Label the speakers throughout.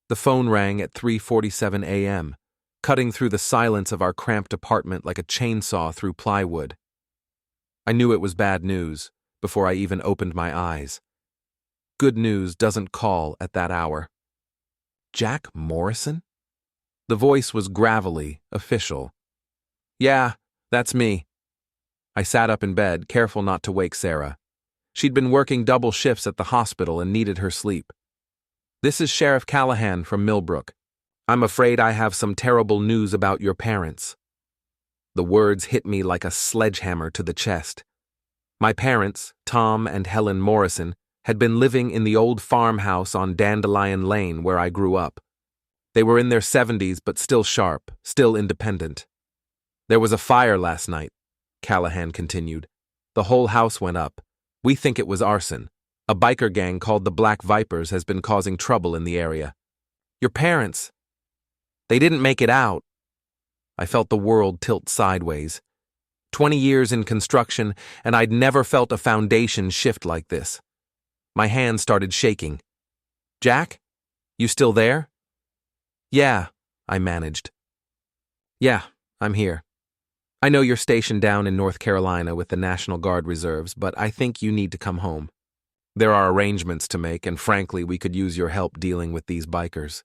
Speaker 1: The phone rang at 3:47 a.m., cutting through the silence of our cramped apartment like a chainsaw through plywood. I knew it was bad news before I even opened my eyes. Good news doesn't call at that hour. Jack Morrison? The voice was gravelly, official. Yeah, that's me. I sat up in bed, careful not to wake Sarah. She'd been working double shifts at the hospital and needed her sleep. This is Sheriff Callahan from Millbrook. I'm afraid I have some terrible news about your parents. The words hit me like a sledgehammer to the chest. My parents, Tom and Helen Morrison, had been living in the old farmhouse on Dandelion Lane where I grew up. They were in their 70s but still sharp, still independent. There was a fire last night, Callahan continued. The whole house went up. We think it was arson. A biker gang called the Black Vipers has been causing trouble in the area. Your parents, they didn't make it out. I felt the world tilt sideways. 20 years in construction, and I'd never felt a foundation shift like this. My hand started shaking. Jack? You still there? Yeah, I managed. Yeah, I'm here. I know you're stationed down in North Carolina with the National Guard reserves, but I think you need to come home. There are arrangements to make, and frankly, we could use your help dealing with these bikers.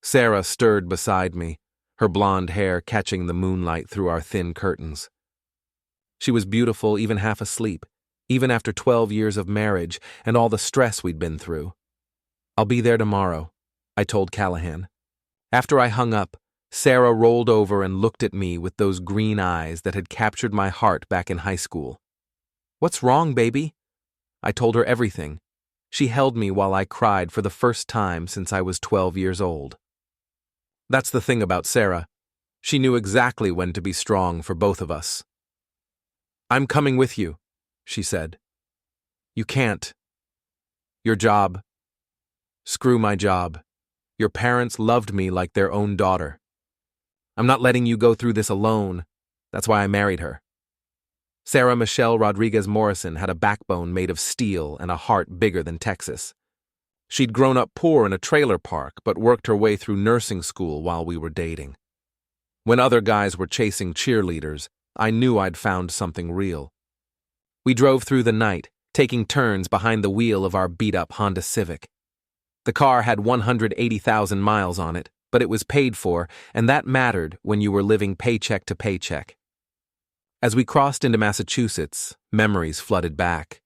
Speaker 1: Sarah stirred beside me, her blonde hair catching the moonlight through our thin curtains. She was beautiful, even half asleep, even after 12 years of marriage and all the stress we'd been through. I'll be there tomorrow, I told Callahan. After I hung up, Sarah rolled over and looked at me with those green eyes that had captured my heart back in high school. What's wrong, baby? I told her everything. She held me while I cried for the first time since I was 12 years old. That's the thing about Sarah. She knew exactly when to be strong for both of us. I'm coming with you, she said. You can't. Your job. Screw my job. Your parents loved me like their own daughter. I'm not letting you go through this alone. That's why I married her. Sarah Michelle Rodriguez Morrison had a backbone made of steel and a heart bigger than Texas. She'd grown up poor in a trailer park but worked her way through nursing school while we were dating. When other guys were chasing cheerleaders, I knew I'd found something real. We drove through the night, taking turns behind the wheel of our beat-up Honda Civic. The car had 180,000 miles on it, but it was paid for, and that mattered when you were living paycheck to paycheck. As we crossed into Massachusetts, memories flooded back.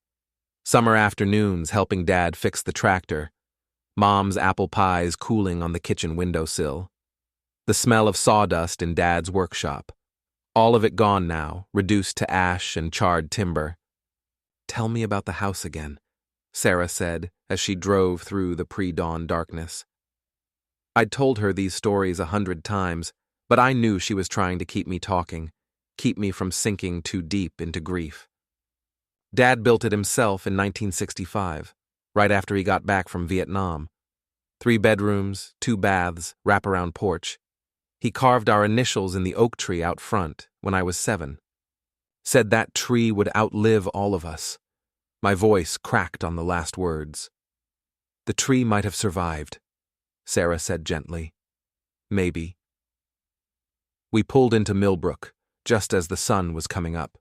Speaker 1: Summer afternoons helping Dad fix the tractor, Mom's apple pies cooling on the kitchen windowsill, the smell of sawdust in Dad's workshop. All of it gone now, reduced to ash and charred timber. Tell me about the house again, Sarah said as she drove through the pre-dawn darkness. I'd told her these stories 100 times, but I knew she was trying to keep me talking, keep me from sinking too deep into grief. Dad built it himself in 1965, right after he got back from Vietnam. 3 bedrooms, 2 baths, wraparound porch. He carved our initials in the oak tree out front when I was 7. Said that tree would outlive all of us. My voice cracked on the last words. The tree might have survived, Sarah said gently. Maybe. We pulled into Millbrook, just as the sun was coming up.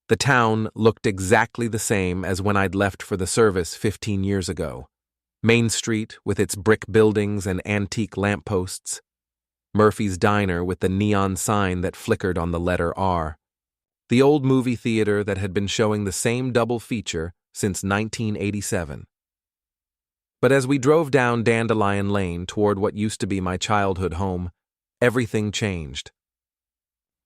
Speaker 1: The town looked exactly the same as when I'd left for the service 15 years ago. Main Street with its brick buildings and antique lampposts. Murphy's Diner with the neon sign that flickered on the letter R. The old movie theater that had been showing the same double feature since 1987. But as we drove down Dandelion Lane toward what used to be my childhood home, everything changed.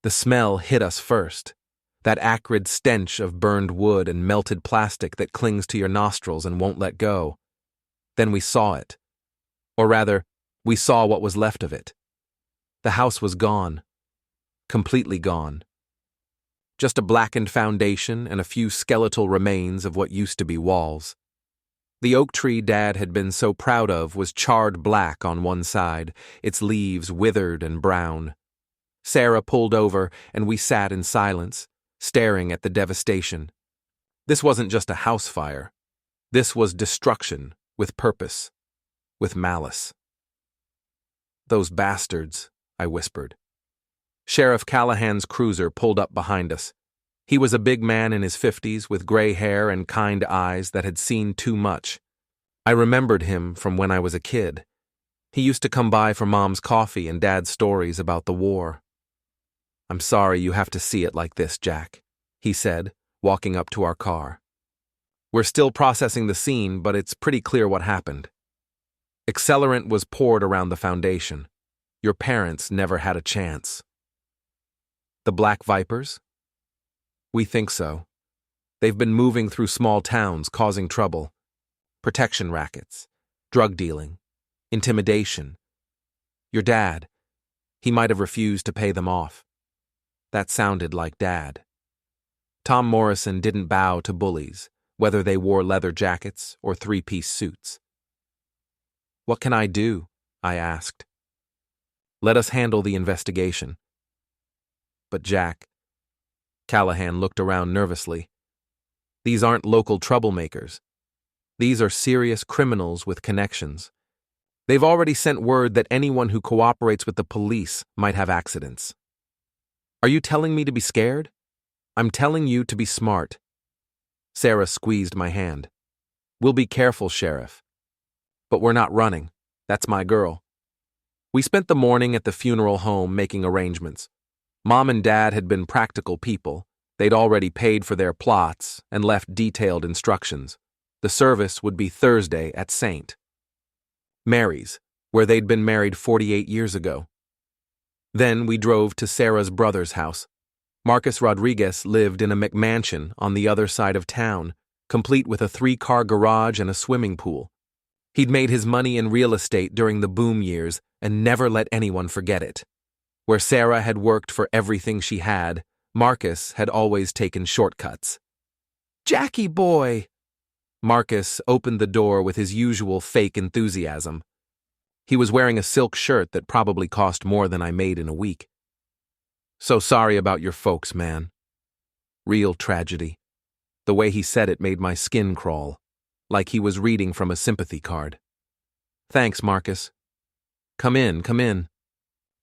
Speaker 1: The smell hit us first, that acrid stench of burned wood and melted plastic that clings to your nostrils and won't let go. Then we saw it. Or rather, we saw what was left of it. The house was gone. Completely gone. Just a blackened foundation and a few skeletal remains of what used to be walls. The oak tree Dad had been so proud of was charred black on one side, its leaves withered and brown. Sarah pulled over, and we sat in silence, staring at the devastation. This wasn't just a house fire. This was destruction with purpose. with malice. "Those bastards," I whispered. Sheriff Callahan's cruiser pulled up behind us. He was a big man in his 50s with gray hair and kind eyes that had seen too much. I remembered him from when I was a kid. He used to come by for Mom's coffee and Dad's stories about the war. "I'm sorry you have to see it like this, Jack," he said, walking up to our car. "We're still processing the scene, but it's pretty clear what happened. Accelerant was poured around the foundation. Your parents never had a chance." "The Black Vipers?" "We think so. They've been moving through small towns, causing trouble. Protection rackets, drug dealing, intimidation. Your dad, he might have refused to pay them off. That sounded like Dad." Tom Morrison didn't bow to bullies, whether they wore leather jackets or three-piece suits. "What can I do?" I asked. "Let us handle the investigation." "But Jack," Callahan looked around nervously, "these aren't local troublemakers. These are serious criminals with connections. They've already sent word that anyone who cooperates with the police might have accidents." "Are you telling me to be scared?" "I'm telling you to be smart." Sarah squeezed my hand. "We'll be careful, Sheriff. But we're not running. That's my girl." We spent the morning at the funeral home making arrangements. Mom and Dad had been practical people. They'd already paid for their plots and left detailed instructions. The service would be Thursday at St. Mary's, where they'd been married 48 years ago. Then we drove to Sarah's brother's house. Marcus Rodriguez lived in a McMansion on the other side of town, complete with a 3-car garage and a swimming pool. He'd made his money in real estate during the boom years and never let anyone forget it. Where Sarah had worked for everything she had, Marcus had always taken shortcuts. "Jackie boy!" Marcus opened the door with his usual fake enthusiasm. He was wearing a silk shirt that probably cost more than I made in a week. "So sorry about your folks, man." Real tragedy. The way he said it made my skin crawl, like he was reading from a sympathy card. "Thanks, Marcus." Come in, come in."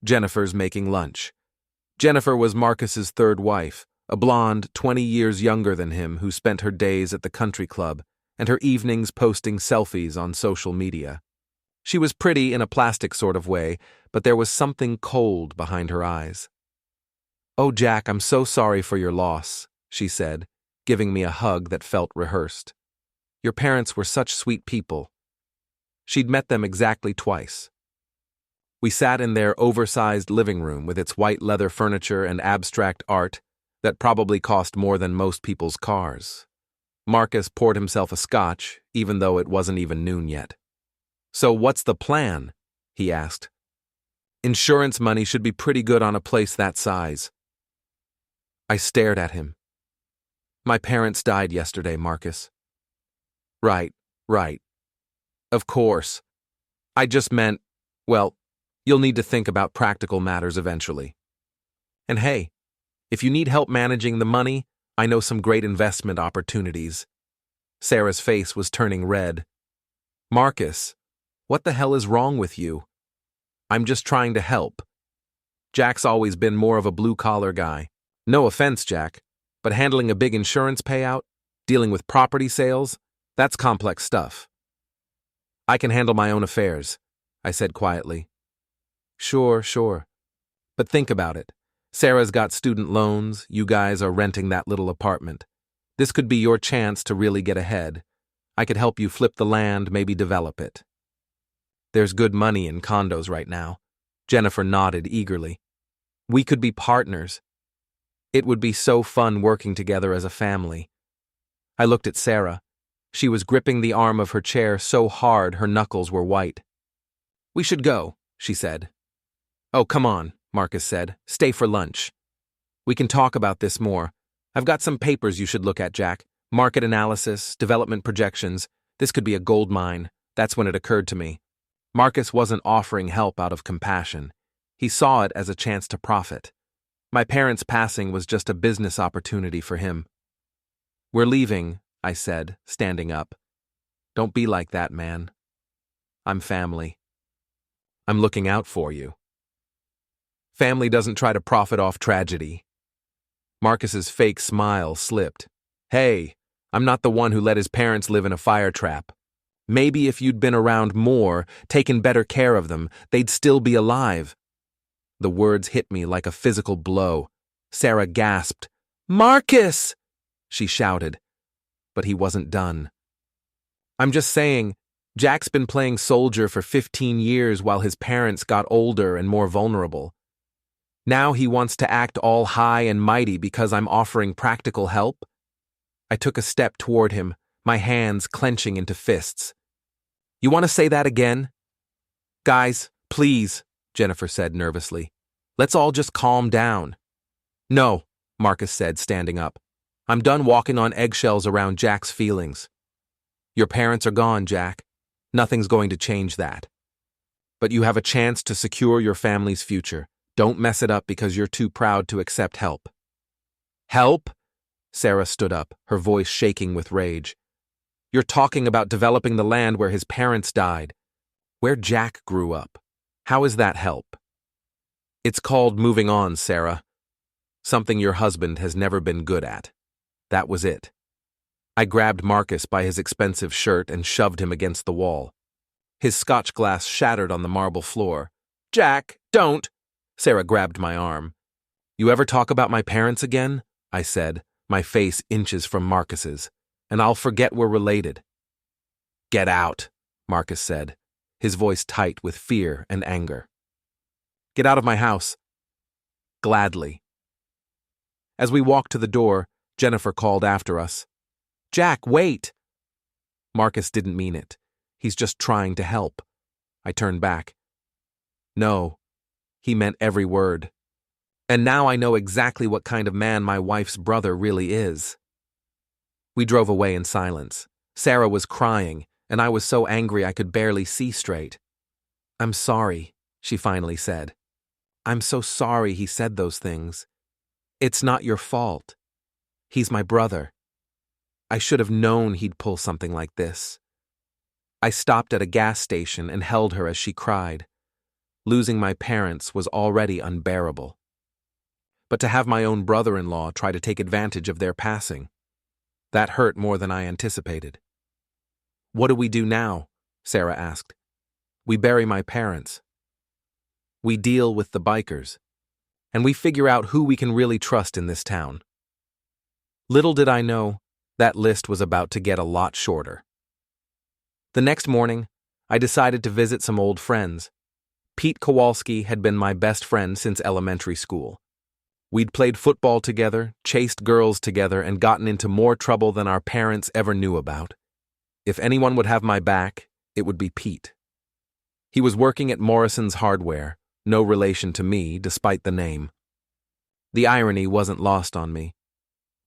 Speaker 1: Jennifer's making lunch. Jennifer was Marcus's third wife, a blonde 20 years younger than him who spent her days at the country club and her evenings posting selfies on social media. She was pretty in a plastic sort of way, but there was something cold behind her eyes. "Oh, Jack, I'm so sorry for your loss," she said, giving me a hug that felt rehearsed. "Your parents were such sweet people." She'd met them exactly twice. We sat in their oversized living room with its white leather furniture and abstract art that probably cost more than most people's cars. Marcus poured himself a scotch, even though it wasn't even noon yet. "So what's the plan?" he asked. "Insurance money should be pretty good on a place that size." I stared at him. "My parents died yesterday, Marcus." Right. Of course. I just meant, well, you'll need to think about practical matters eventually. And hey, if you need help managing the money, I know some great investment opportunities." Sarah's face was turning red. "Marcus, what the hell is wrong with you?" "I'm just trying to help. Jack's always been more of a blue-collar guy. No offense, Jack, but handling a big insurance payout, dealing with property sales, that's complex stuff." "I can handle my own affairs," I said quietly. Sure. But think about it. Sarah's got student loans, you guys are renting that little apartment. This could be your chance to really get ahead. I could help you flip the land, maybe develop it. There's good money in condos right now. Jennifer nodded eagerly. We could be partners. It would be so fun working together as a family. I looked at Sarah. She was gripping the arm of her chair so hard her knuckles were white. "We should go," she said. "Oh, come on," Marcus said. "Stay for lunch. We can talk about this more. I've got some papers you should look at, Jack. Market analysis, development projections. This could be a gold mine." That's when it occurred to me. Marcus wasn't offering help out of compassion. He saw it as a chance to profit. My parents' passing was just a business opportunity for him. "We're leaving," I said, standing up. "Don't be like that, man." I'm family. I'm looking out for you. Family doesn't try to profit off tragedy. Marcus's fake smile slipped. Hey, I'm not the one who let his parents live in a fire trap. Maybe if you'd been around more, taken better care of them, they'd still be alive. The words hit me like a physical blow. Sarah gasped. Marcus! She shouted. But he wasn't done. I'm just saying, Jack's been playing soldier for 15 years while his parents got older and more vulnerable. Now he wants to act all high and mighty because I'm offering practical help? I took a step toward him, my hands clenching into fists. You want to say that again? Guys, please, Jennifer said nervously. Let's all just calm down. No, Marcus said, standing up. I'm done walking on eggshells around Jack's feelings. Your parents are gone, Jack. Nothing's going to change that. But you have a chance to secure your family's future. Don't mess it up because you're too proud to accept help. Help? Sarah stood up, her voice shaking with rage. You're talking about developing the land where his parents died, where Jack grew up. How is that help? It's called moving on, Sarah. Something your husband has never been good at. That was it. I grabbed Marcus by his expensive shirt and shoved him against the wall. His scotch glass shattered on the marble floor. Jack, don't! Sarah grabbed my arm. You ever talk about my parents again? I said, my face inches from Marcus's, and I'll forget we're related. Get out, Marcus said, his voice tight with fear and anger. Get out of my house. Gladly. As we walked to the door, Jennifer called after us. Jack, wait! Marcus didn't mean it. He's just trying to help. I turned back. No, he meant every word. And now I know exactly what kind of man my wife's brother really is. We drove away in silence. Sarah was crying, and I was so angry I could barely see straight. I'm sorry, she finally said. I'm so sorry he said those things. It's not your fault. He's my brother. I should have known he'd pull something like this. I stopped at a gas station and held her as she cried. Losing my parents was already unbearable. But to have my own brother-in-law try to take advantage of their passing, that hurt more than I anticipated. What do we do now? Sarah asked. We bury my parents. We deal with the bikers. And we figure out who we can really trust in this town. Little did I know, that list was about to get a lot shorter. The next morning, I decided to visit some old friends. Pete Kowalski had been my best friend since elementary school. We'd played football together, chased girls together, and gotten into more trouble than our parents ever knew about. If anyone would have my back, it would be Pete. He was working at Morrison's Hardware, no relation to me, despite the name. The irony wasn't lost on me.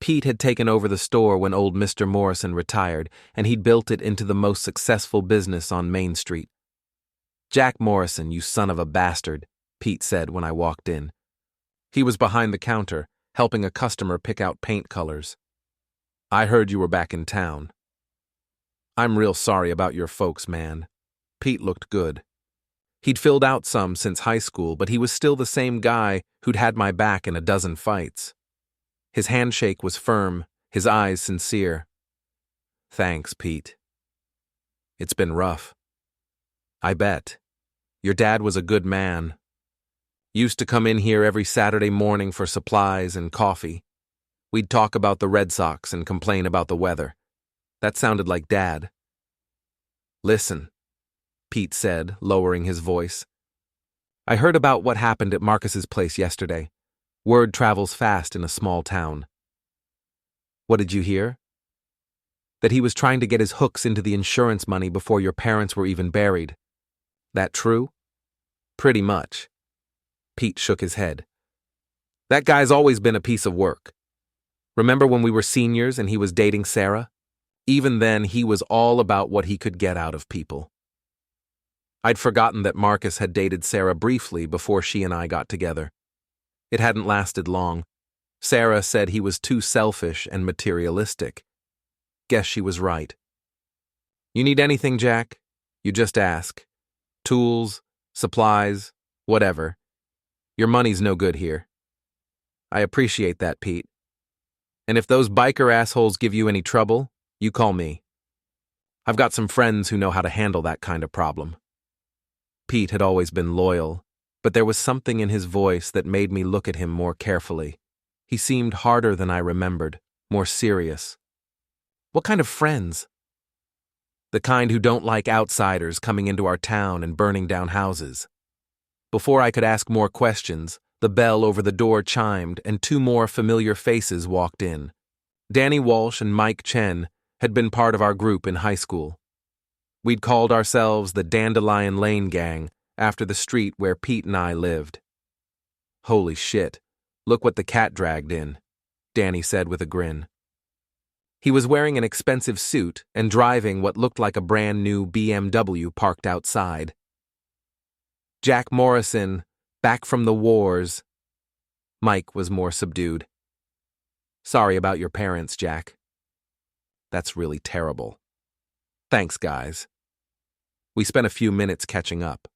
Speaker 1: Pete had taken over the store when old Mr. Morrison retired, and he'd built it into the most successful business on Main Street. Jack Morrison, you son of a bastard, Pete said when I walked in. He was behind the counter, helping a customer pick out paint colors. I heard you were back in town. I'm real sorry about your folks, man. Pete looked good. He'd filled out some since high school, but he was still the same guy who'd had my back in a dozen fights. His handshake was firm, his eyes sincere. Thanks, Pete. It's been rough. I bet. Your dad was a good man. Used to come in here every Saturday morning for supplies and coffee. We'd talk about the Red Sox and complain about the weather. That sounded like Dad. Listen, Pete said, lowering his voice. I heard about what happened at Marcus's place yesterday. Word travels fast in a small town. What did you hear? That he was trying to get his hooks into the insurance money before your parents were even buried. That true? Pretty much. Pete shook his head. That guy's always been a piece of work. Remember when we were seniors and he was dating Sarah? Even then, he was all about what he could get out of people. I'd forgotten that Marcus had dated Sarah briefly before she and I got together. It hadn't lasted long. Sarah said he was too selfish and materialistic. Guess she was right. You need anything, Jack? You just ask. Tools, supplies, whatever. Your money's no good here. I appreciate that, Pete. And if those biker assholes give you any trouble, you call me. I've got some friends who know how to handle that kind of problem. Pete had always been loyal, but there was something in his voice that made me look at him more carefully. He seemed harder than I remembered, more serious. What kind of friends? The kind who don't like outsiders coming into our town and burning down houses. Before I could ask more questions, the bell over the door chimed and two more familiar faces walked in. Danny Walsh and Mike Chen had been part of our group in high school. We'd called ourselves the Dandelion Lane Gang after the street where Pete and I lived. Holy shit, look what the cat dragged in, Danny said with a grin. He was wearing an expensive suit and driving what looked like a brand new BMW parked outside. Jack Morrison, back from the wars. Mike was more subdued. Sorry about your parents, Jack. That's really terrible. Thanks, guys. We spent a few minutes catching up.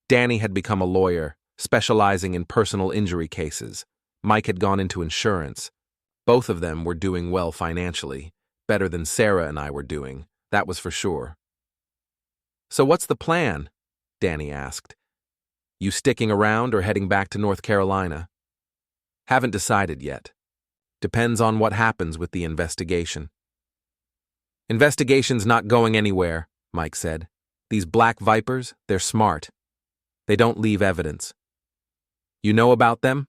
Speaker 1: Danny had become a lawyer, specializing in personal injury cases. Mike had gone into insurance. Both of them were doing well financially, better than Sarah and I were doing, that was for sure. So what's the plan? Danny asked. You sticking around or heading back to North Carolina? Haven't decided yet. Depends on what happens with the investigation. Investigation's not going anywhere, Mike said. These black vipers, they're smart. They don't leave evidence. You know about them?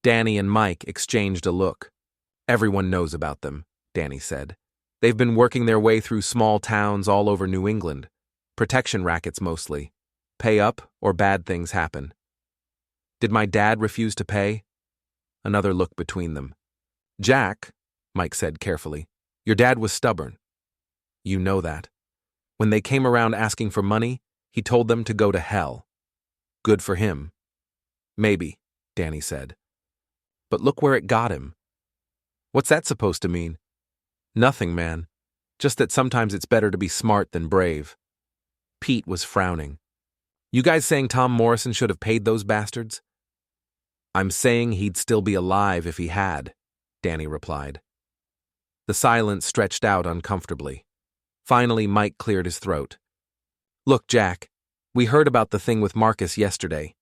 Speaker 1: Danny and Mike exchanged a look. Everyone knows about them, Danny said. They've been working their way through small towns all over New England. Protection rackets mostly. Pay up or bad things happen. Did my dad refuse to pay? Another look between them. Jack, Mike said carefully, your dad was stubborn. You know that. When they came around asking for money, he told them to go to hell. Good for him. Maybe, Danny said. But look where it got him. What's that supposed to mean? Nothing, man. Just that sometimes it's better to be smart than brave. Pete was frowning. You guys saying Tom Morrison should have paid those bastards? I'm saying he'd still be alive if he had, Danny replied. The silence stretched out uncomfortably. Finally, Mike cleared his throat. Look, Jack, we heard about the thing with Marcus yesterday.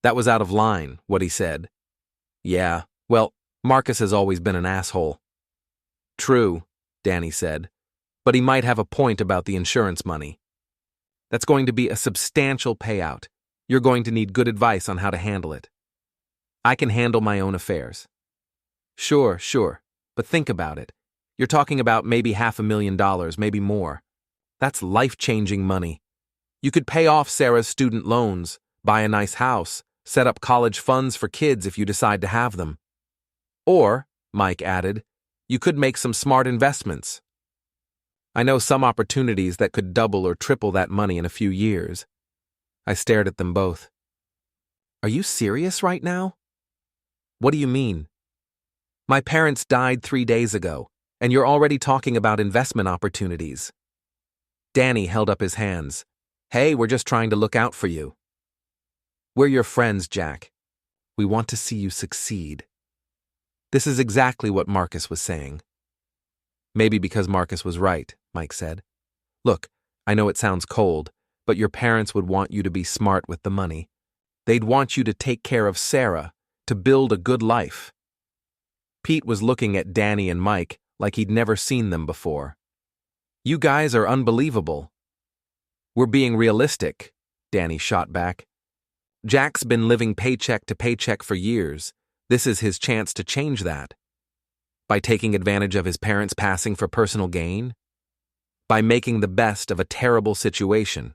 Speaker 1: That was out of line, what he said. Yeah, well, Marcus has always been an asshole. True, Danny said, but he might have a point about the insurance money. That's going to be a substantial payout. You're going to need good advice on how to handle it. I can handle my own affairs. Sure, but think about it. You're talking about maybe $500,000, maybe more. That's life-changing money. You could pay off Sarah's student loans, buy a nice house, set up college funds for kids if you decide to have them. Or, Mike added, you could make some smart investments. I know some opportunities that could double or triple that money in a few years. I stared at them both. Are you serious right now? What do you mean? My parents died 3 days ago, and you're already talking about investment opportunities. Danny held up his hands. Hey, we're just trying to look out for you. We're your friends, Jack. We want to see you succeed. This is exactly what Marcus was saying. Maybe because Marcus was right, Mike said. Look, I know it sounds cold, but your parents would want you to be smart with the money. They'd want you to take care of Sarah, to build a good life. Pete was looking at Danny and Mike like he'd never seen them before. You guys are unbelievable. We're being realistic, Danny shot back. Jack's been living paycheck to paycheck for years. This is his chance to change that. By taking advantage of his parents' passing for personal gain? By making the best of a terrible situation.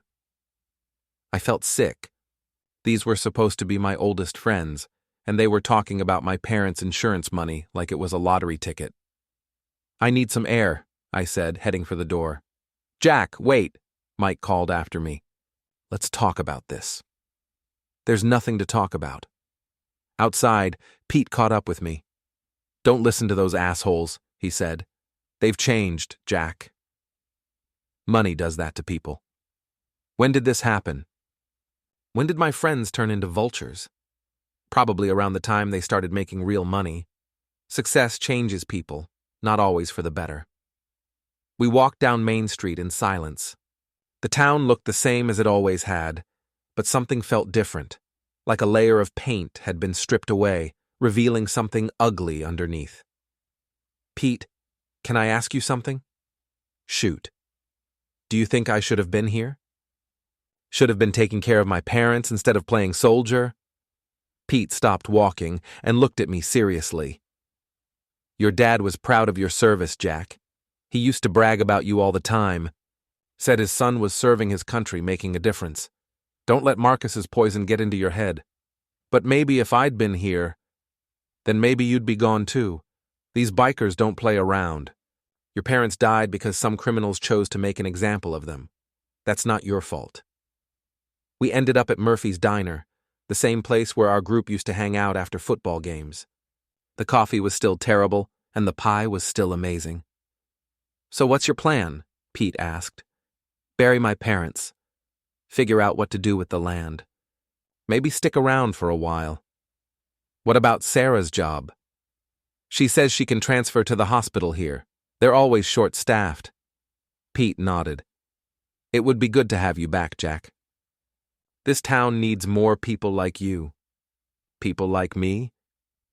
Speaker 1: I felt sick. These were supposed to be my oldest friends, and they were talking about my parents' insurance money like it was a lottery ticket. I need some air, I said, heading for the door. Jack, wait, Mike called after me. Let's talk about this. There's nothing to talk about. Outside, Pete caught up with me. Don't listen to those assholes, he said. They've changed, Jack. Money does that to people. When did this happen? When did my friends turn into vultures? Probably around the time they started making real money. Success changes people, not always for the better. We walked down Main Street in silence. The town looked the same as it always had, but something felt different, like a layer of paint had been stripped away, revealing something ugly underneath. Pete, can I ask you something? Shoot. Do you think I should have been here? Should have been taking care of my parents instead of playing soldier? Pete stopped walking and looked at me seriously. Your dad was proud of your service, Jack. He used to brag about you all the time. Said his son was serving his country, making a difference. Don't let Marcus's poison get into your head. But maybe if I'd been here, then maybe you'd be gone too. These bikers don't play around. Your parents died because some criminals chose to make an example of them. That's not your fault. We ended up at Murphy's Diner, the same place where our group used to hang out after football games. The coffee was still terrible, and the pie was still amazing. So what's your plan? Pete asked. Bury my parents. Figure out what to do with the land. Maybe stick around for a while. What about Sarah's job? She says she can transfer to the hospital here. They're always short-staffed. Pete nodded. It would be good to have you back, Jack. This town needs more people like you. People like me?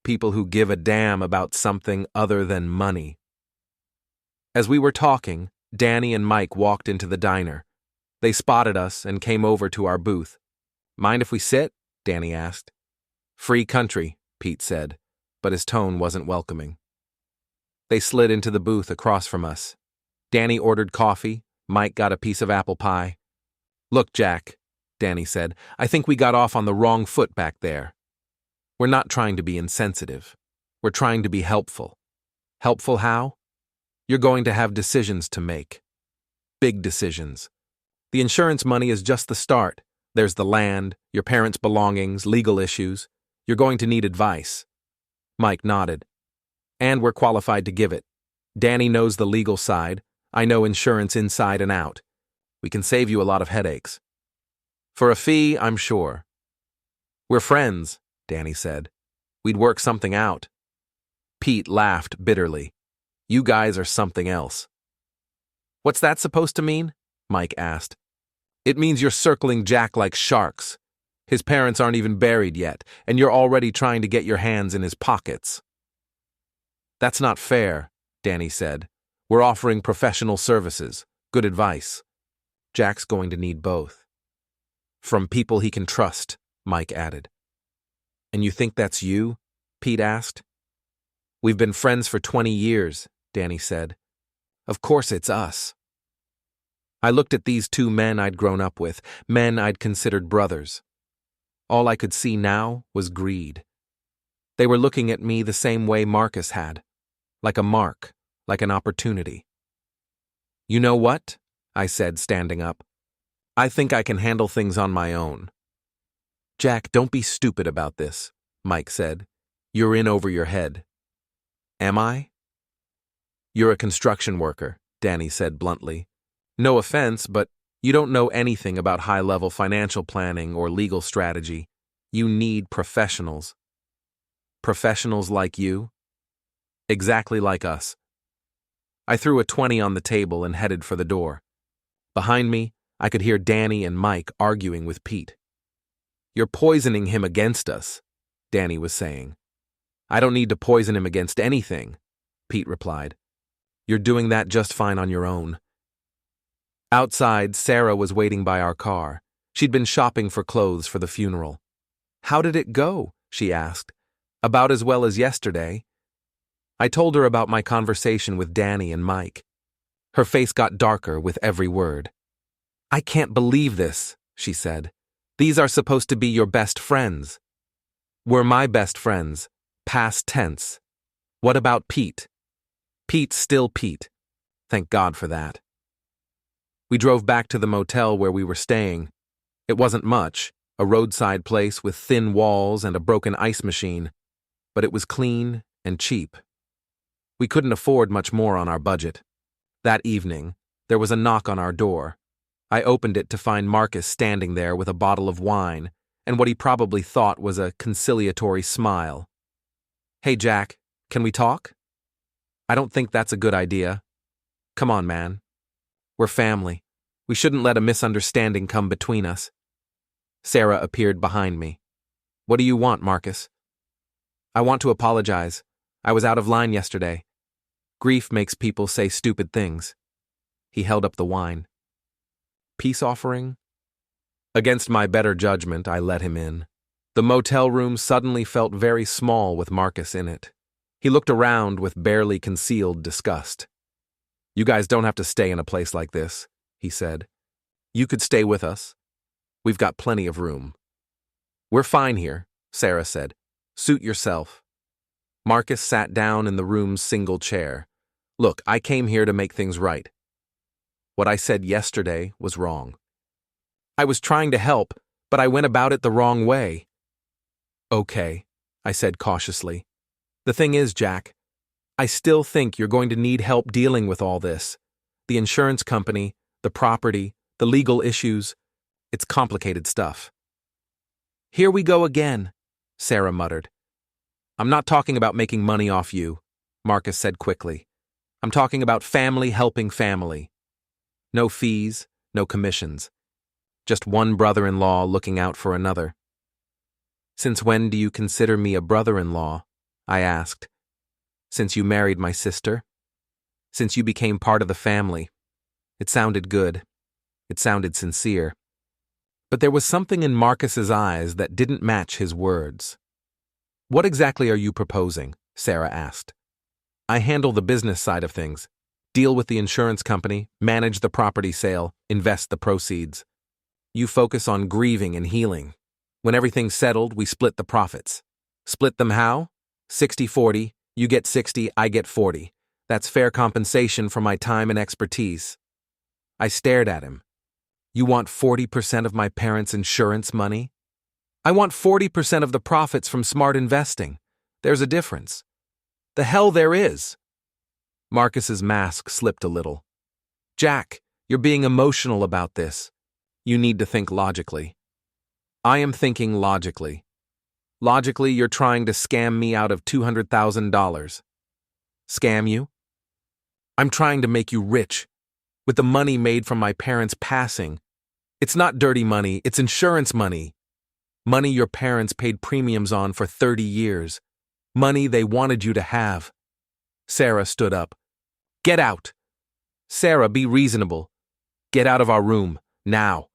Speaker 1: People who give a damn about something other than money. As we were talking, Danny and Mike walked into the diner. They spotted us and came over to our booth. Mind if we sit? Danny asked. Free country, Pete said, but his tone wasn't welcoming. They slid into the booth across from us. Danny ordered coffee. Mike got a piece of apple pie. Look, Jack, Danny said, I think we got off on the wrong foot back there. We're not trying to be insensitive. We're trying to be helpful. Helpful how? You're going to have decisions to make. Big decisions. The insurance money is just the start. There's the land, your parents' belongings, legal issues. You're going to need advice. Mike nodded. And we're qualified to give it. Danny knows the legal side. I know insurance inside and out. We can save you a lot of headaches. For a fee, I'm sure. We're friends, Danny said. We'd work something out. Pete laughed bitterly. You guys are something else. What's that supposed to mean? Mike asked. It means you're circling Jack like sharks. His parents aren't even buried yet, and you're already trying to get your hands in his pockets. That's not fair, Danny said. We're offering professional services, good advice. Jack's going to need both. From people he can trust, Mike added. And you think that's you? Pete asked. We've been friends for 20 years, Danny said. Of course it's us. I looked at these two men I'd grown up with, men I'd considered brothers. All I could see now was greed. They were looking at me the same way Marcus had, like a mark, like an opportunity. You know what? I said, standing up. I think I can handle things on my own. Jack, don't be stupid about this, Mike said. You're in over your head. Am I? You're a construction worker, Danny said bluntly. No offense, but you don't know anything about high-level financial planning or legal strategy. You need professionals. Professionals like you? Exactly like us. I threw a 20 on the table and headed for the door. Behind me, I could hear Danny and Mike arguing with Pete. You're poisoning him against us, Danny was saying. I don't need to poison him against anything, Pete replied. You're doing that just fine on your own. Outside, Sarah was waiting by our car. She'd been shopping for clothes for the funeral. How did it go? She asked. About as well as yesterday. I told her about my conversation with Danny and Mike. Her face got darker with every word. I can't believe this, she said. These are supposed to be your best friends. We're my best friends. Past tense. What about Pete? Pete's still Pete. Thank God for that. We drove back to the motel where we were staying. It wasn't much, a roadside place with thin walls and a broken ice machine, but it was clean and cheap. We couldn't afford much more on our budget. That evening, there was a knock on our door. I opened it to find Marcus standing there with a bottle of wine and what he probably thought was a conciliatory smile. "Hey, Jack, can we talk?" "I don't think that's a good idea. Come on, man. We're family. We shouldn't let a misunderstanding come between us." Sarah appeared behind me. "What do you want, Marcus?" "I want to apologize. I was out of line yesterday. Grief makes people say stupid things." He held up the wine. "Peace offering?" Against my better judgment, I let him in. The motel room suddenly felt very small with Marcus in it. He looked around with barely concealed disgust. "You guys don't have to stay in a place like this," he said. "You could stay with us. We've got plenty of room." "We're fine here," Sarah said. "Suit yourself." Marcus sat down in the room's single chair. "Look, I came here to make things right. What I said yesterday was wrong. I was trying to help, but I went about it the wrong way." "Okay," I said cautiously. "The thing is, Jack, I still think you're going to need help dealing with all this. The insurance company, the property, the legal issues. It's complicated stuff." "Here we go again," Sarah muttered. "I'm not talking about making money off you," Marcus said quickly. "I'm talking about family helping family. No fees, no commissions. Just one brother-in-law looking out for another." "Since when do you consider me a brother-in-law?" I asked. "Since you married my sister? Since you became part of the family?" It sounded good. It sounded sincere. But there was something in Marcus's eyes that didn't match his words. "What exactly are you proposing?" Sarah asked. "I handle the business side of things. Deal with the insurance company, manage the property sale, invest the proceeds. You focus on grieving and healing. When everything's settled, we split the profits. Split them how? 60-40, you get 60, I get 40. That's fair compensation for my time and expertise." I stared at him. "You want 40% of my parents' insurance money?" "I want 40% of the profits from smart investing. There's a difference." "The hell there is." Marcus's mask slipped a little. "Jack, you're being emotional about this. You need to think logically." "I am thinking logically. Logically, you're trying to scam me out of $200,000. Scam you? I'm trying to make you rich. With the money made from my parents' passing. It's not dirty money, it's insurance money. Money your parents paid premiums on for 30 years. Money they wanted you to have." Sarah stood up. "Get out." "Sarah, be reasonable. Get out of our room, now."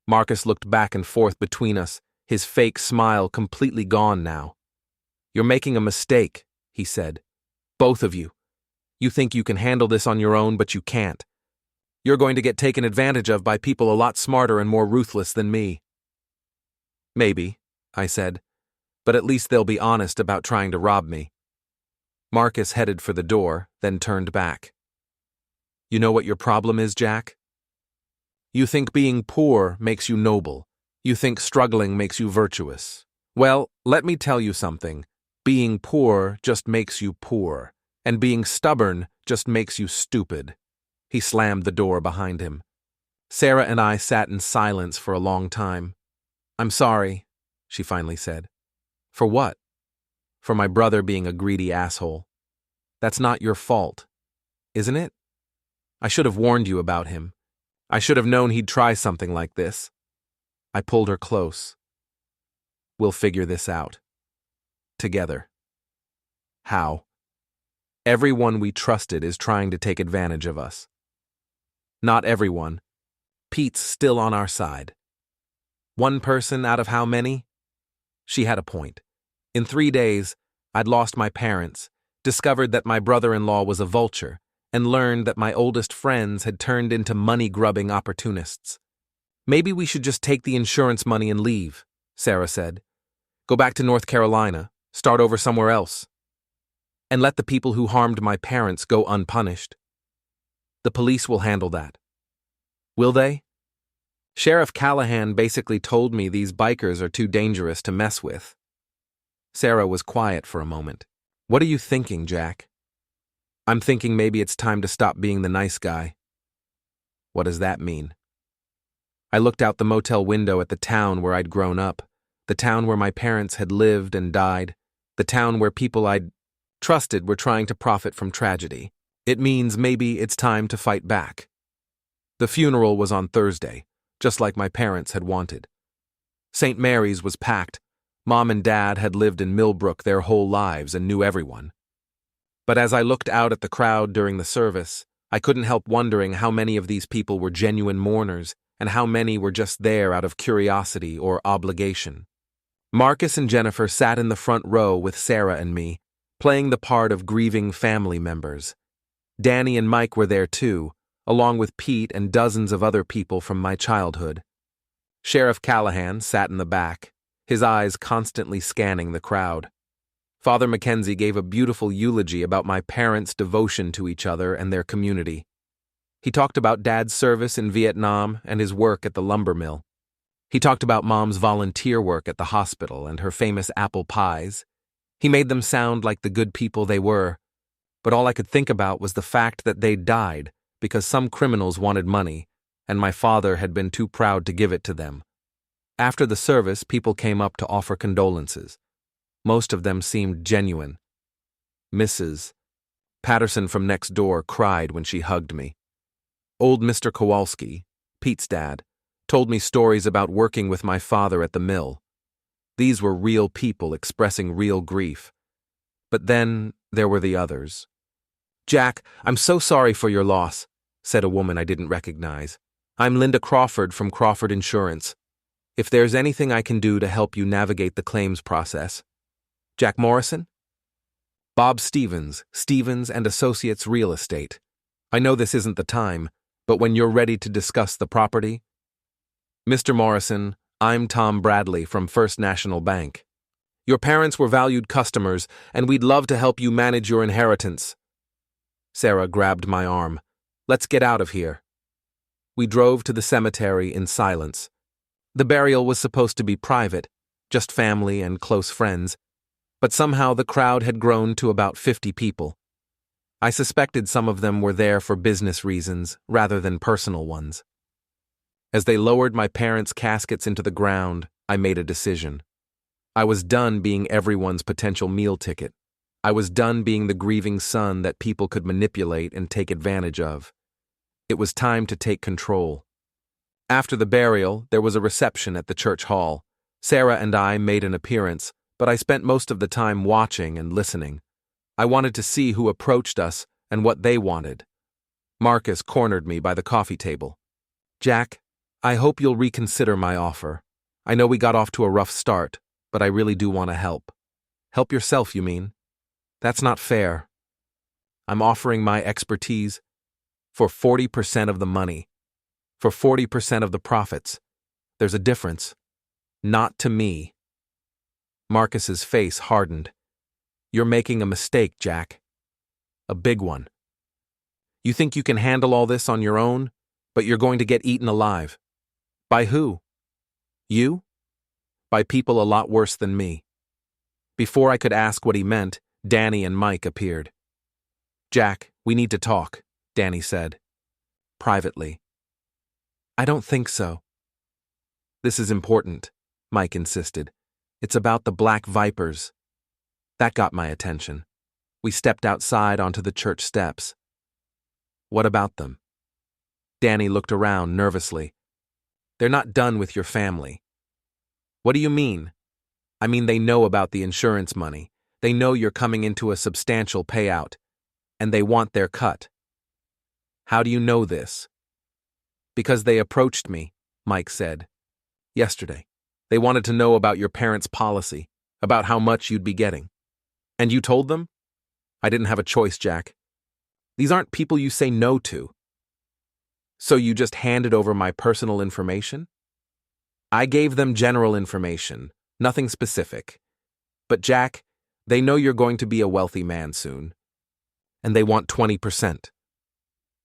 Speaker 1: Marcus looked back and forth between us, his fake smile completely gone now. "You're making a mistake," he said. "Both of you. You think you can handle this on your own, but you can't. You're going to get taken advantage of by people a lot smarter and more ruthless than me." "Maybe," I said, "but at least they'll be honest about trying to rob me." Marcus headed for the door, then turned back. "You know what your problem is, Jack? You think being poor makes you noble. You think struggling makes you virtuous. Well, let me tell you something. Being poor just makes you poor, and being stubborn just makes you stupid." He slammed the door behind him. Sarah and I sat in silence for a long time. "I'm sorry," she finally said. "For what?" "For my brother being a greedy asshole. That's not your fault, isn't it? I should have warned you about him. I should have known he'd try something like this." I pulled her close. "We'll figure this out. Together." "How?" "Everyone we trusted is trying to take advantage of us." "Not everyone. Pete's still on our side." "One person out of how many?" She had a point. In 3 days, I'd lost my parents, discovered that my brother-in-law was a vulture, and learned that my oldest friends had turned into money-grubbing opportunists. "Maybe we should just take the insurance money and leave," Sarah said. "Go back to North Carolina, start over somewhere else. And let the people who harmed my parents go unpunished. The police will handle that." "Will they?" "Sheriff Callahan basically told me these bikers are too dangerous to mess with." Sarah was quiet for a moment. "What are you thinking, Jack?" "I'm thinking maybe it's time to stop being the nice guy." "What does that mean?" I looked out the motel window at the town where I'd grown up, the town where my parents had lived and died, the town where people I'd trusted were trying to profit from tragedy. It means maybe it's time to fight back. The funeral was on Thursday, just like my parents had wanted. St. Mary's was packed. Mom and Dad had lived in Millbrook their whole lives and knew everyone. But as I looked out at the crowd during the service, I couldn't help wondering how many of these people were genuine mourners and how many were just there out of curiosity or obligation. Marcus and Jennifer sat in the front row with Sarah and me, playing the part of grieving family members. Danny and Mike were there too, along with Pete and dozens of other people from my childhood. Sheriff Callahan sat in the back, his eyes constantly scanning the crowd. Father Mackenzie gave a beautiful eulogy about my parents' devotion to each other and their community. He talked about Dad's service in Vietnam and his work at the lumber mill. He talked about Mom's volunteer work at the hospital and her famous apple pies. He made them sound like the good people they were, but all I could think about was the fact that they died because some criminals wanted money, and my father had been too proud to give it to them. After the service, people came up to offer condolences. Most of them seemed genuine. Mrs. Patterson from next door cried when she hugged me. Old Mr. Kowalski, Pete's dad, told me stories about working with my father at the mill. These were real people expressing real grief. But then there were the others. "Jack, I'm so sorry for your loss," said a woman I didn't recognize. "I'm Linda Crawford from Crawford Insurance. If there's anything I can do to help you navigate the claims process." "Jack Morrison?" "Bob Stevens, Stevens and Associates Real Estate. I know this isn't the time, but when you're ready to discuss the property..." "Mr. Morrison, I'm Tom Bradley from First National Bank. Your parents were valued customers, and we'd love to help you manage your inheritance." Sarah grabbed my arm. "Let's get out of here." We drove to the cemetery in silence. The burial was supposed to be private, just family and close friends, but somehow the crowd had grown to about 50 people. I suspected some of them were there for business reasons rather than personal ones. As they lowered my parents' caskets into the ground, I made a decision. I was done being everyone's potential meal ticket. I was done being the grieving son that people could manipulate and take advantage of. It was time to take control. After the burial, there was a reception at the church hall. Sarah and I made an appearance, but I spent most of the time watching and listening. I wanted to see who approached us and what they wanted. Marcus cornered me by the coffee table. "Jack, I hope you'll reconsider my offer. I know we got off to a rough start, but I really do want to help." "Help yourself, you mean? That's not fair. I'm offering my expertise for 40% of the money, for 40% of the profits. There's a difference. Not to me." Marcus's face hardened. "You're making a mistake, Jack. A big one. You think you can handle all this on your own, but you're going to get eaten alive. By who? You? By people a lot worse than me." Before I could ask what he meant, Danny and Mike appeared. "Jack, we need to talk," Danny said. "Privately." "I don't think so." "This is important," Mike insisted. "It's about the Black Vipers." That got my attention. We stepped outside onto the church steps. "What about them?" Danny looked around nervously. "They're not done with your family." "What do you mean?" "I mean they know about the insurance money. They know you're coming into a substantial payout, and they want their cut." "How do you know this?" "Because they approached me," Mike said. "Yesterday. They wanted to know about your parents' policy, about how much you'd be getting." "And you told them?" "I didn't have a choice, Jack. These aren't people you say no to." "So you just handed over my personal information?" "I gave them general information, nothing specific. But Jack, they know you're going to be a wealthy man soon. And they want 20%.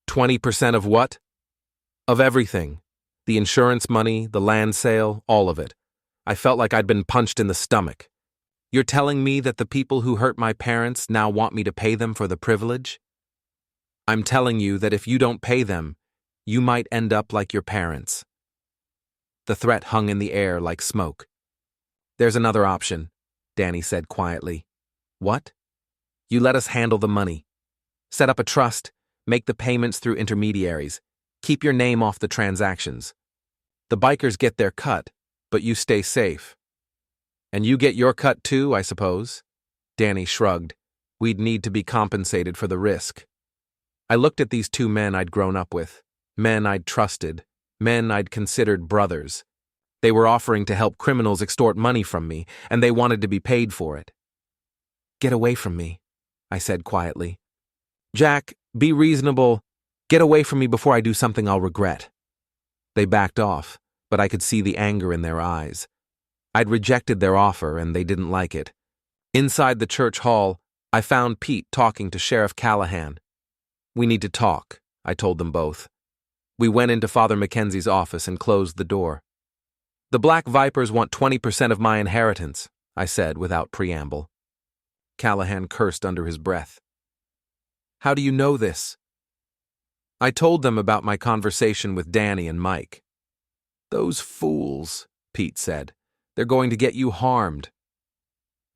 Speaker 1: 20% of what?" "Of everything. The insurance money, the land sale, all of it. I felt like I'd been punched in the stomach. You're telling me that the people who hurt my parents now want me to pay them for the privilege? I'm telling you that if you don't pay them, you might end up like your parents." The threat hung in the air like smoke. "There's another option," Danny said quietly. "What?" "You let us handle the money. Set up a trust, make the payments through intermediaries, keep your name off the transactions. The bikers get their cut, but you stay safe." "And you get your cut too, I suppose?" Danny shrugged. "We'd need to be compensated for the risk." I looked at these two men I'd grown up with, men I'd trusted, men I'd considered brothers. They were offering to help criminals extort money from me, and they wanted to be paid for it. "Get away from me," I said quietly. "Jack, be reasonable. Get away from me before I do something I'll regret." They backed off, but I could see the anger in their eyes. I'd rejected their offer, and they didn't like it. Inside the church hall, I found Pete talking to Sheriff Callahan. "We need to talk," I told them both. We went into Father Mackenzie's office and closed the door. "The Black Vipers want 20% of my inheritance," I said without preamble. Callahan cursed under his breath. "How do you know this?" I told them about my conversation with Danny and Mike. "Those fools," Pete said. "They're going to get you harmed."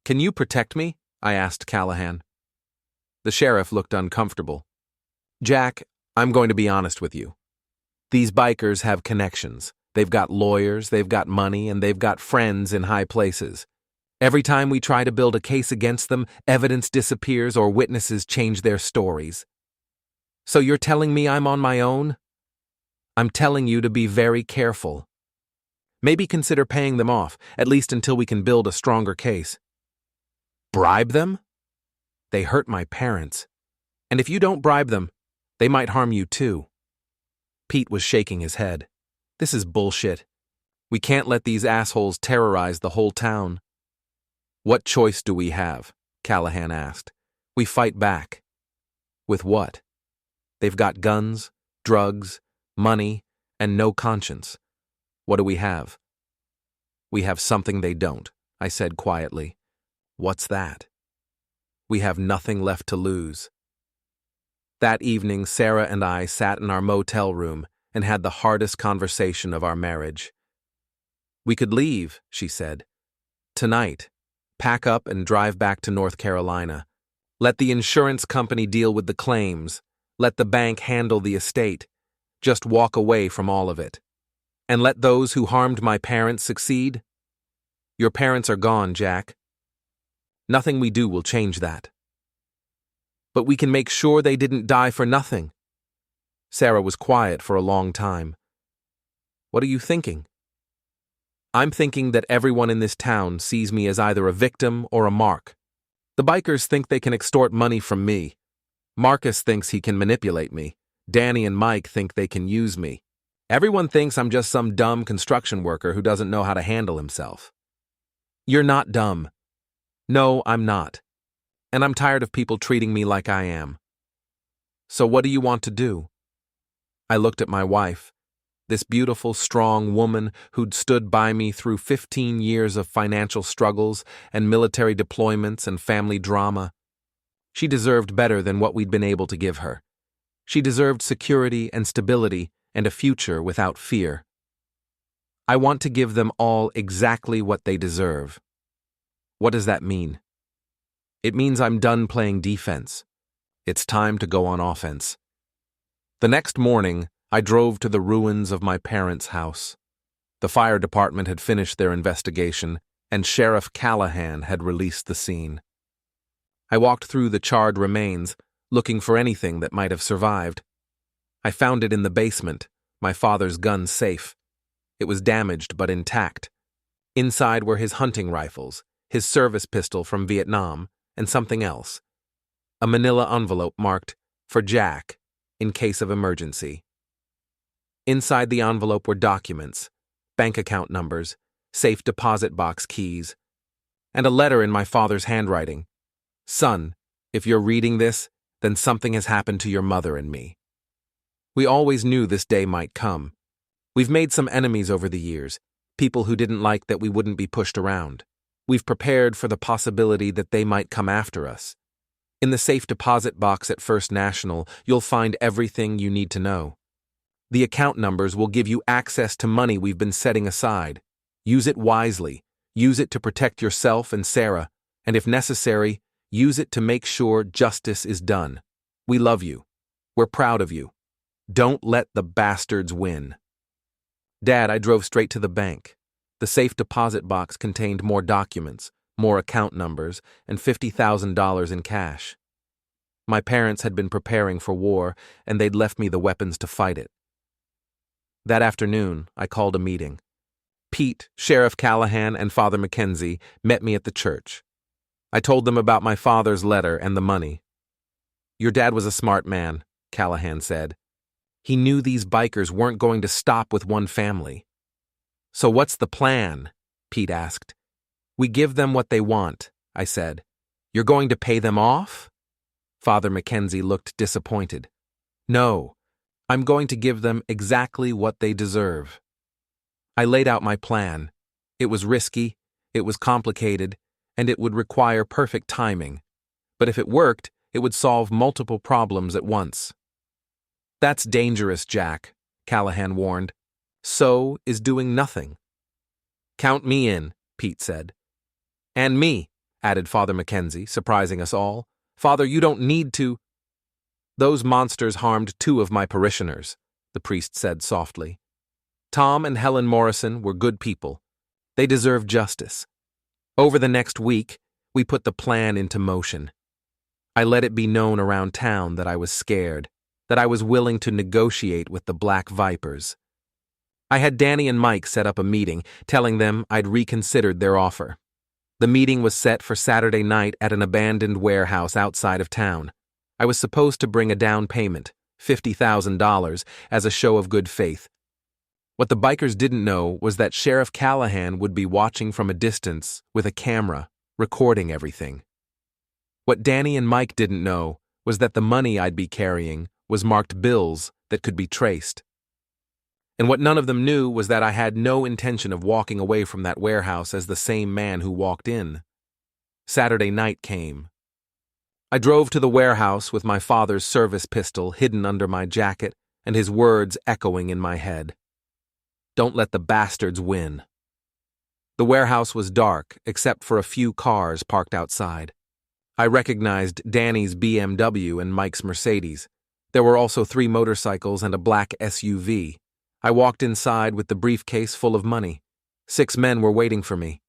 Speaker 1: "Can you protect me?" I asked Callahan. The sheriff looked uncomfortable. "Jack, I'm going to be honest with you. These bikers have connections. They've got lawyers, they've got money, and they've got friends in high places. Every time we try to build a case against them, evidence disappears or witnesses change their stories. So you're telling me I'm on my own? I'm telling you to be very careful. Maybe consider paying them off, at least until we can build a stronger case." "Bribe them? They hurt my parents. And if you don't bribe them, they might harm you too." Pete was shaking his head. "This is bullshit. We can't let these assholes terrorize the whole town." "What choice do we have?" Callahan asked. "We fight back." "With what?" "They've got guns, drugs, money, and no conscience. What do we have?" "We have something they don't," I said quietly. "What's that?" "We have nothing left to lose." That evening, Sarah and I sat in our motel room and had the hardest conversation of our marriage. "We could leave," she said. "Tonight. Pack up and drive back to North Carolina. Let the insurance company deal with the claims. Let the bank handle the estate. Just walk away from all of it. And let those who harmed my parents succeed? Your parents are gone, Jack. Nothing we do will change that. But we can make sure they didn't die for nothing." Sarah was quiet for a long time. "What are you thinking?" "I'm thinking that everyone in this town sees me as either a victim or a mark. The bikers think they can extort money from me. Marcus thinks he can manipulate me. Danny and Mike think they can use me. Everyone thinks I'm just some dumb construction worker who doesn't know how to handle himself." "You're not dumb." "No, I'm not. And I'm tired of people treating me like I am." "So what do you want to do?" I looked at my wife, this beautiful, strong woman who'd stood by me through 15 years of financial struggles and military deployments and family drama. She deserved better than what we'd been able to give her. She deserved security and stability and a future without fear. I want to give them all exactly what they deserve. What does that mean? It means I'm done playing defense. It's time to go on offense. The next morning, I drove to the ruins of my parents' house. The fire department had finished their investigation, and Sheriff Callahan had released the scene. I walked through the charred remains, looking for anything that might have survived. I found it in the basement, my father's gun safe. It was damaged but intact. Inside were his hunting rifles, his service pistol from Vietnam, and something else. A manila envelope marked, "For Jack, in case of emergency." Inside the envelope were documents, bank account numbers, safe deposit box keys, and a letter in my father's handwriting. "Son, if you're reading this, then something has happened to your mother and me." We always knew this day might come. We've made some enemies over the years, people who didn't like that we wouldn't be pushed around. We've prepared for the possibility that they might come after us. In the safe deposit box at First National, you'll find everything you need to know. The account numbers will give you access to money we've been setting aside. Use it wisely. Use it to protect yourself and Sarah, and if necessary, use it to make sure justice is done. We love you. We're proud of you. Don't let the bastards win." Dad, I drove straight to the bank. The safe deposit box contained more documents, more account numbers, and $50,000 in cash. My parents had been preparing for war, and they'd left me the weapons to fight it. That afternoon, I called a meeting. Pete, Sheriff Callahan, and Father Mackenzie met me at the church. I told them about my father's letter and the money. "Your dad was a smart man," Callahan said. "He knew these bikers weren't going to stop with one family." "So what's the plan?" Pete asked. "We give them what they want," I said. "You're going to pay them off?" Father Mackenzie looked disappointed. "No, I'm going to give them exactly what they deserve." I laid out my plan. It was risky, it was complicated, and it would require perfect timing. But if it worked, it would solve multiple problems at once. "That's dangerous, Jack," Callahan warned. "So is doing nothing." "Count me in," Pete said. "And me," added Father Mackenzie, surprising us all. "Father, you don't need to—" "Those monsters harmed 2 of my parishioners," the priest said softly. "Tom and Helen Morrison were good people. They deserve justice." Over the next week, we put the plan into motion. I let it be known around town that I was scared, that I was willing to negotiate with the Black Vipers. I had Danny and Mike set up a meeting, telling them I'd reconsidered their offer. The meeting was set for Saturday night at an abandoned warehouse outside of town. I was supposed to bring a down payment, $50,000, as a show of good faith. What the bikers didn't know was that Sheriff Callahan would be watching from a distance with a camera, recording everything. What Danny and Mike didn't know was that the money I'd be carrying was marked bills that could be traced. And what none of them knew was that I had no intention of walking away from that warehouse as the same man who walked in. Saturday night came. I drove to the warehouse with my father's service pistol hidden under my jacket and his words echoing in my head. "Don't let the bastards win." The warehouse was dark, except for a few cars parked outside. I recognized Danny's BMW and Mike's Mercedes. There were also 3 motorcycles and a black SUV. I walked inside with the briefcase full of money. 6 men were waiting for me.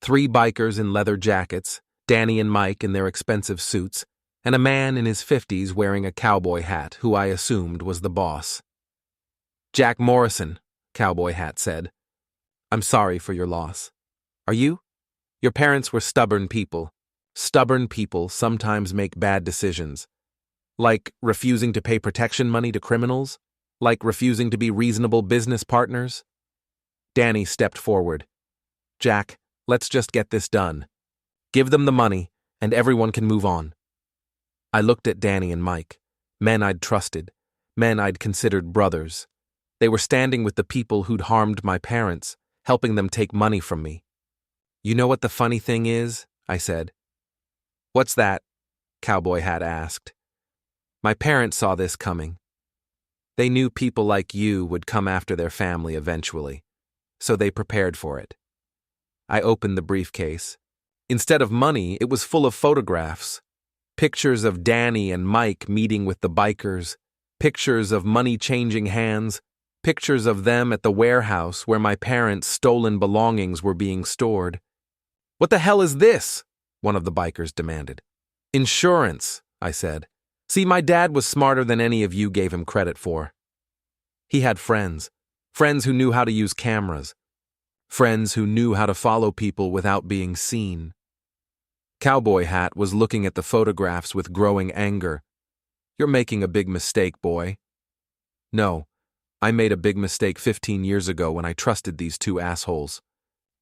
Speaker 1: 3 bikers in leather jackets, Danny and Mike in their expensive suits, and a man in his 50s wearing a cowboy hat who I assumed was the boss. "Jack Morrison," Cowboy Hat said. "I'm sorry for your loss. Are you? Your parents were stubborn people. Stubborn people sometimes make bad decisions. Like refusing to pay protection money to criminals? Like refusing to be reasonable business partners?" Danny stepped forward. "Jack, let's just get this done. Give them the money, and everyone can move on." I looked at Danny and Mike, men I'd trusted, men I'd considered brothers. They were standing with the people who'd harmed my parents, helping them take money from me. "You know what the funny thing is?" I said. "What's that?" Cowboy Hat asked. "My parents saw this coming. They knew people like you would come after their family eventually, so they prepared for it." I opened the briefcase. Instead of money, it was full of photographs. Pictures of Danny and Mike meeting with the bikers, pictures of money changing hands, pictures of them at the warehouse where my parents' stolen belongings were being stored. "What the hell is this?" one of the bikers demanded. "Insurance," I said. "See, my dad was smarter than any of you gave him credit for. He had friends who knew how to use cameras, friends who knew how to follow people without being seen." Cowboy Hat was looking at the photographs with growing anger. "You're making a big mistake, boy." "No, I made a big mistake 15 years ago when I trusted these 2 assholes.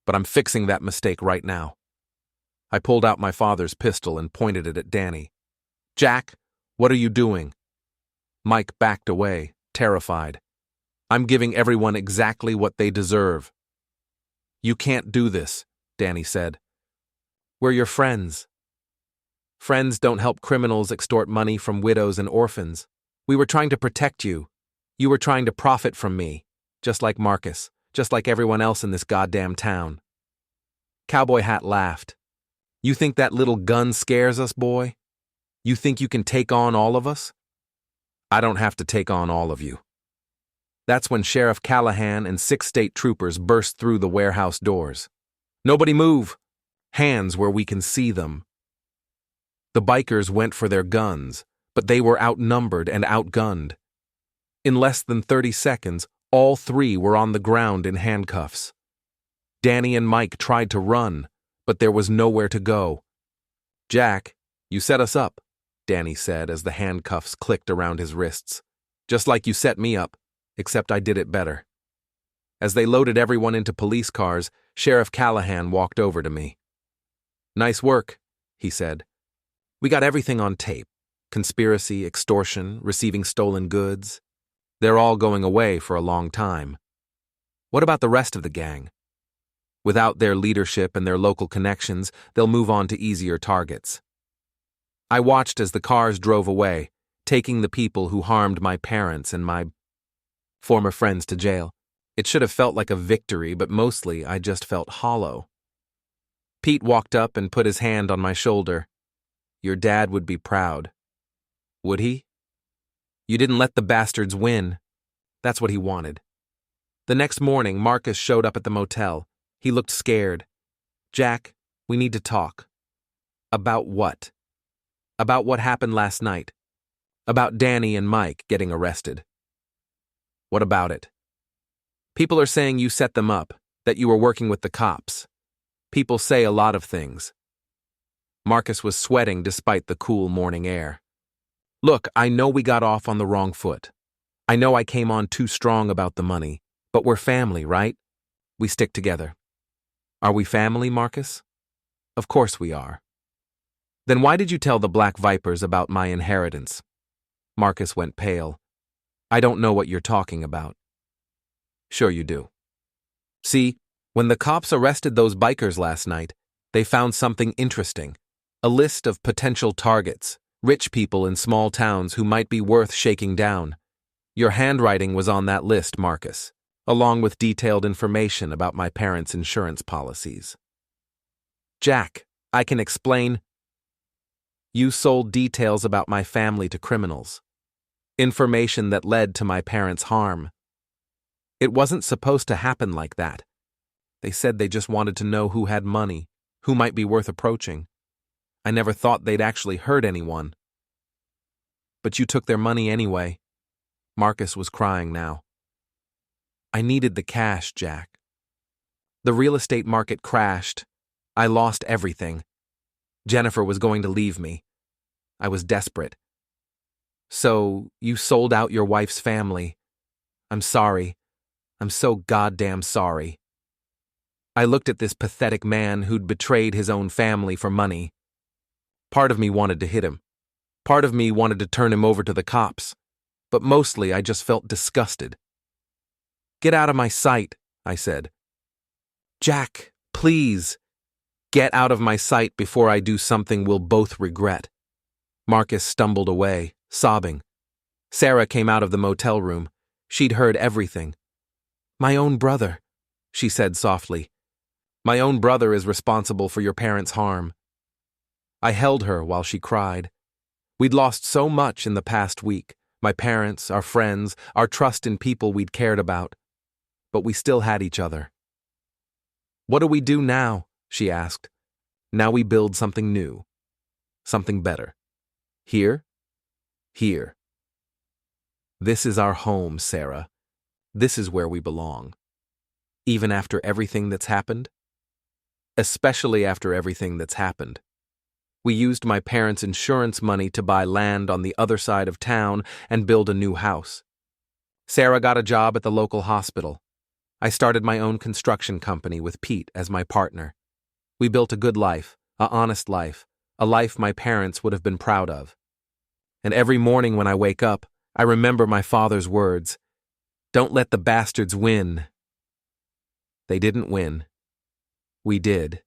Speaker 1: But I'm fixing that mistake right now." I pulled out my father's pistol and pointed it at Danny. "Jack, what are you doing?" Mike backed away, terrified. "I'm giving everyone exactly what they deserve." "You can't do this," Danny said. "We're your friends." "Friends don't help criminals extort money from widows and orphans. We were trying to protect you. You were trying to profit from me, just like Marcus, just like everyone else in this goddamn town. Cowboy Hat laughed. You think that little gun scares us, boy? You think you can take on all of us? I don't have to take on all of you. That's when Sheriff Callahan and 6 state troopers burst through the warehouse doors. Nobody move! Hands where we can see them. The bikers went for their guns, but they were outnumbered and outgunned. In less than 30 seconds, all 3 were on the ground in handcuffs. Danny and Mike tried to run, but there was nowhere to go. Jack, you set us up, Danny said as the handcuffs clicked around his wrists. Just like you set me up, except I did it better. As they loaded everyone into police cars, Sheriff Callahan walked over to me. Nice work, he said. We got everything on tape. Conspiracy, extortion, receiving stolen goods. They're all going away for a long time. What about the rest of the gang? Without their leadership and their local connections, they'll move on to easier targets. I watched as the cars drove away, taking the people who harmed my parents and my former friends to jail. It should have felt like a victory, but mostly I just felt hollow. Pete walked up and put his hand on my shoulder. Your dad would be proud. Would he? You didn't let the bastards win. That's what he wanted. The next morning, Marcus showed up at the motel. He looked scared. Jack, we need to talk. About what? About what happened last night. About Danny and Mike getting arrested. What about it? People are saying you set them up, that you were working with the cops. People say a lot of things. Marcus was sweating despite the cool morning air. Look, I know we got off on the wrong foot. I know I came on too strong about the money, but we're family, right? We stick together. Are we family, Marcus? Of course we are. Then why did you tell the Black Vipers about my inheritance? Marcus went pale. I don't know what you're talking about. Sure you do. See, when the cops arrested those bikers last night, they found something interesting. A list of potential targets, rich people in small towns who might be worth shaking down. Your handwriting was on that list, Marcus, along with detailed information about my parents' insurance policies. Jack, I can explain. You sold details about my family to criminals. Information that led to my parents' harm. It wasn't supposed to happen like that. They said they just wanted to know who had money, who might be worth approaching. I never thought they'd actually hurt anyone. But you took their money anyway. Marcus was crying now. I needed the cash, Jack. The real estate market crashed. I lost everything. Jennifer was going to leave me. I was desperate. So, you sold out your wife's family. I'm sorry. I'm so goddamn sorry. I looked at this pathetic man who'd betrayed his own family for money. Part of me wanted to hit him. Part of me wanted to turn him over to the cops. But mostly I just felt disgusted. Get out of my sight, I said. Jack, please. Get out of my sight before I do something we'll both regret. Marcus stumbled away, sobbing. Sarah came out of the motel room. She'd heard everything. My own brother, she said softly. My own brother is responsible for your parents' harm. I held her while she cried. We'd lost so much in the past week. My parents, our friends, our trust in people we'd cared about. But we still had each other. What do we do now? She asked. Now we build something new. Something better. Here? Here. This is our home, Sarah. This is where we belong. Even after everything that's happened? Especially after everything that's happened. We used my parents' insurance money to buy land on the other side of town and build a new house. Sarah got a job at the local hospital. I started my own construction company with Pete as my partner. We built a good life, a honest life, a life my parents would have been proud of. And every morning when I wake up, I remember my father's words, "Don't let the bastards win." They didn't win. We did.